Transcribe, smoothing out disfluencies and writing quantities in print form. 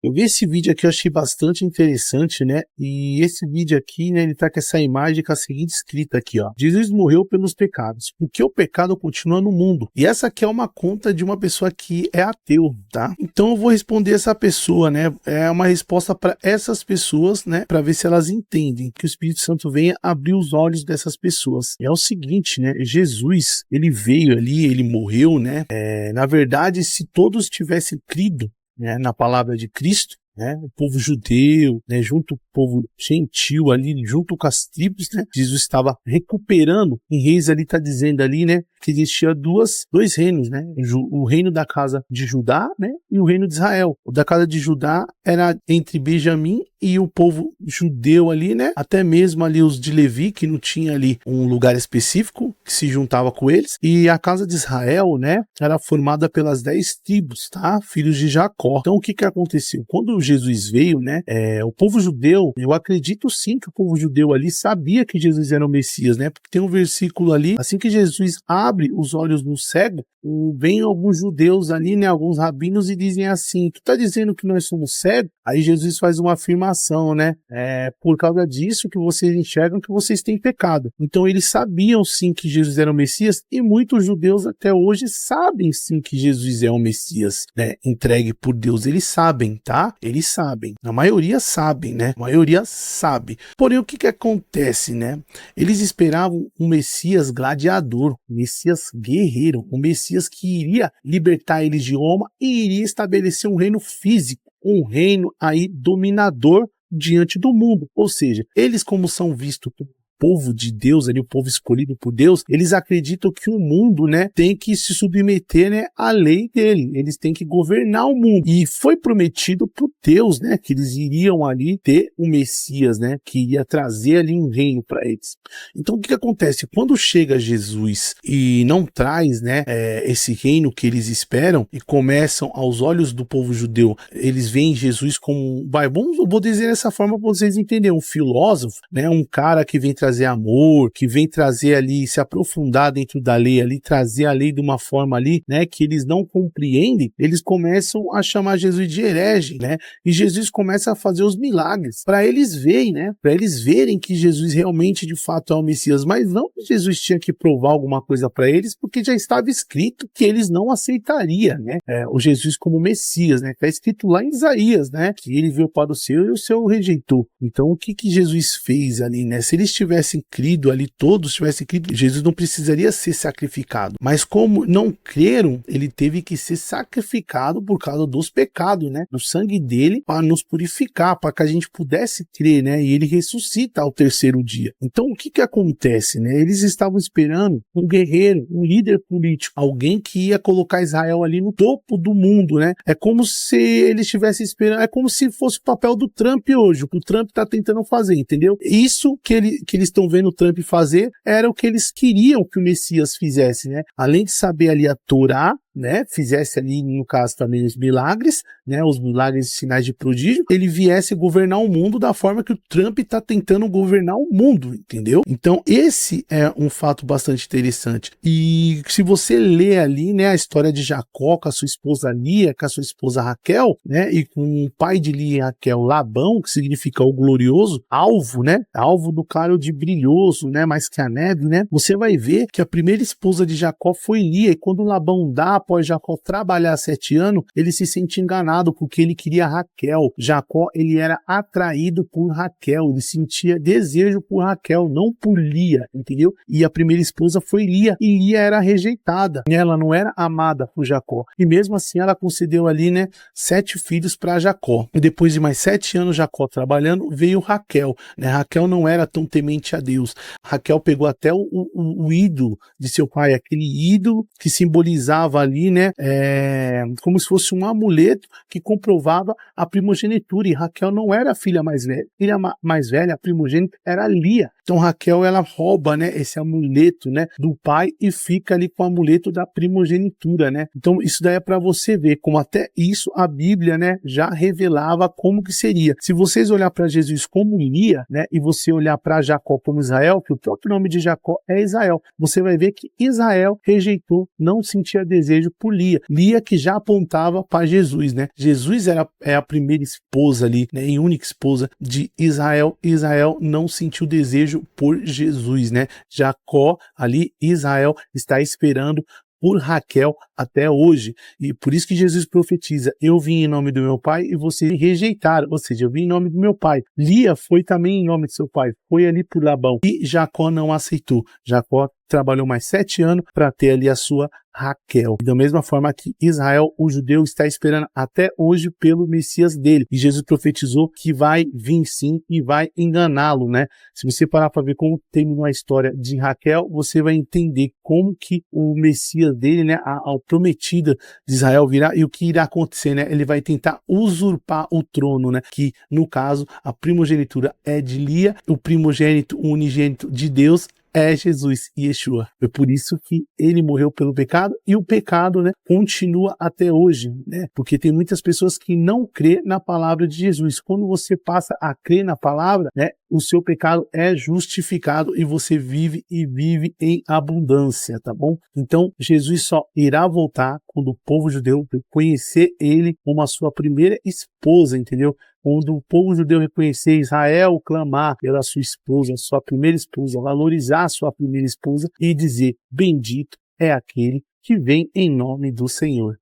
Eu vi esse vídeo aqui, eu achei bastante interessante, né? E esse vídeo aqui, né, ele tá com essa imagem com a seguinte escrita aqui, ó. Jesus morreu pelos pecados, porque o pecado continua no mundo. E essa aqui é uma conta de uma pessoa que é ateu, tá? Então eu vou responder essa pessoa, né? É uma resposta para essas pessoas, né? Para ver se elas entendem, que o Espírito Santo venha abrir os olhos dessas pessoas. É o seguinte, né? Jesus, ele veio ali, ele morreu, né? Na verdade, se todos tivessem crido, né, na palavra de Cristo, né, o povo judeu, né, junto com o povo gentil ali, junto com as tribos, né, Jesus estava recuperando. Em Reis ali está dizendo ali, né, que existia dois reinos, né, o reino da casa de Judá, né, e o reino de Israel. O da casa de Judá era entre Benjamim e o povo judeu ali, né, até mesmo ali os de Levi, que não tinha ali um lugar específico que se juntava com eles, e a casa de Israel, né, era formada pelas 10 tribos, tá, filhos de Jacó. Então o que aconteceu? Quando Jesus veio, né, o povo judeu, eu acredito sim que o povo judeu ali sabia que Jesus era o Messias, né, porque tem um versículo ali, assim que Jesus abre os olhos do cego, vem alguns judeus ali, né, alguns rabinos e dizem assim, tu tá dizendo que nós somos cegos? Aí Jesus faz uma afirmação, né, por causa disso que vocês enxergam que vocês têm pecado. Então eles sabiam sim que Jesus era o Messias e muitos judeus até hoje sabem sim que Jesus é o Messias, né, entregue por Deus. Eles sabem, tá? Eles sabem. A maioria sabem, né? A maioria sabe. Porém, o que acontece, né? Eles esperavam um Messias gladiador, um Messias guerreiro, um Messias que iria libertar eles de Roma e iria estabelecer um reino físico, um reino aí dominador diante do mundo. Ou seja, eles como são vistos povo de Deus, ali, o povo escolhido por Deus, eles acreditam que o mundo, né, tem que se submeter, né, à lei dele, eles têm que governar o mundo, e foi prometido por Deus, né, que eles iriam ali ter um Messias, né, que ia trazer ali um reino para eles. Então o que acontece? Quando chega Jesus e não traz, né, esse reino que eles esperam, e começam aos olhos do povo judeu, eles veem Jesus como, vou dizer dessa forma para vocês entenderem, um filósofo, né, um cara que vem trazer amor, que vem trazer ali, se aprofundar dentro da lei ali, trazer a lei de uma forma ali, né, que eles não compreendem, eles começam a chamar Jesus de herege, né, e Jesus começa a fazer os milagres, para eles verem, né, para eles verem que Jesus realmente de fato é o Messias, mas não que Jesus tinha que provar alguma coisa para eles, porque já estava escrito que eles não aceitariam, né, o Jesus como Messias, né, está escrito lá em Isaías, né, que ele veio para o seu e o seu o rejeitou. Então o que Jesus fez ali, né, se eles tivessem crido ali, todos tivessem crido, Jesus não precisaria ser sacrificado, mas como não creram, ele teve que ser sacrificado por causa dos pecados, né, do sangue dele, para nos purificar, para que a gente pudesse crer, né, e ele ressuscita ao terceiro dia. Então o que acontece, né, eles estavam esperando um guerreiro, um líder político, alguém que ia colocar Israel ali no topo do mundo, né, é como se eles estivessem esperando, é como se fosse o papel do Trump hoje, o que o Trump está tentando fazer, entendeu? Isso que eles estão vendo o Trump fazer era o que eles queriam que o Messias fizesse, né? Além de saber ali a Torá, né, fizesse ali, no caso também, os milagres, né, os milagres e sinais de prodígio, ele viesse governar o mundo da forma que o Trump está tentando governar o mundo, entendeu? Então esse é um fato bastante interessante. E se você lê ali, né, a história de Jacó com a sua esposa Lia, com a sua esposa Raquel, né, e com o pai de Lia e Raquel, Labão, que significa o glorioso, alvo, né, alvo do claro de brilhoso, né, mais que a neve, né, você vai ver que a primeira esposa de Jacó foi Lia, e quando Labão dá após Jacó trabalhar 7 anos, ele se sente enganado porque ele queria Raquel. Jacó, ele era atraído por Raquel, ele sentia desejo por Raquel, não por Lia, entendeu? E a primeira esposa foi Lia, e Lia era rejeitada, ela não era amada por Jacó. E mesmo assim ela concedeu ali, né, 7 filhos para Jacó. E depois de mais 7 anos Jacó trabalhando, veio Raquel, né? Raquel não era tão temente a Deus. Raquel pegou até o ídolo de seu pai, aquele ídolo que simbolizava ali, né, como se fosse um amuleto que comprovava a primogenitura, e Raquel não era a filha mais velha. A filha mais velha, a primogênita, era Lia. Então Raquel, ela rouba, né, esse amuleto, né, do pai e fica ali com o amuleto da primogenitura, né. Então isso daí é para você ver como até isso a Bíblia, né, já revelava como que seria. Se vocês olhar para Jesus como Lia, né, e você olhar para Jacó como Israel, que o próprio nome de Jacó é Israel, você vai ver que Israel rejeitou, não sentia desejo desejo por Lia. Lia que já apontava para Jesus, né? Jesus é a primeira esposa ali, né? E única esposa de Israel. Israel não sentiu desejo por Jesus, né? Jacó ali, Israel está esperando por Raquel até hoje. E por isso que Jesus profetiza: eu vim em nome do meu pai e vocês rejeitaram. Ou seja, eu vim em nome do meu pai. Lia foi também em nome de seu pai. Foi ali por Labão. E Jacó não aceitou. Jacó trabalhou mais 7 anos para ter ali a sua Raquel. E da mesma forma que Israel, o judeu, está esperando até hoje pelo Messias dele. E Jesus profetizou que vai vir sim e vai enganá-lo, né? Se você parar para ver como terminou a história de Raquel, você vai entender como que o Messias dele, né, a prometida de Israel virá e o que irá acontecer, né? Ele vai tentar usurpar o trono, né? Que, no caso, a primogenitura é de Lia, o primogênito, o unigênito de Deus é Jesus, Yeshua. É por isso que ele morreu pelo pecado e o pecado, né, continua até hoje, né? Porque tem muitas pessoas que não crê na palavra de Jesus. Quando você passa a crer na palavra, né, o seu pecado é justificado e você vive e vive em abundância, tá bom? Então, Jesus só irá voltar quando o povo judeu conhecer ele como a sua primeira esposa, entendeu? Quando o povo judeu reconhecer Israel, clamar pela sua esposa, sua primeira esposa, valorizar a sua primeira esposa e dizer: bendito é aquele que vem em nome do Senhor.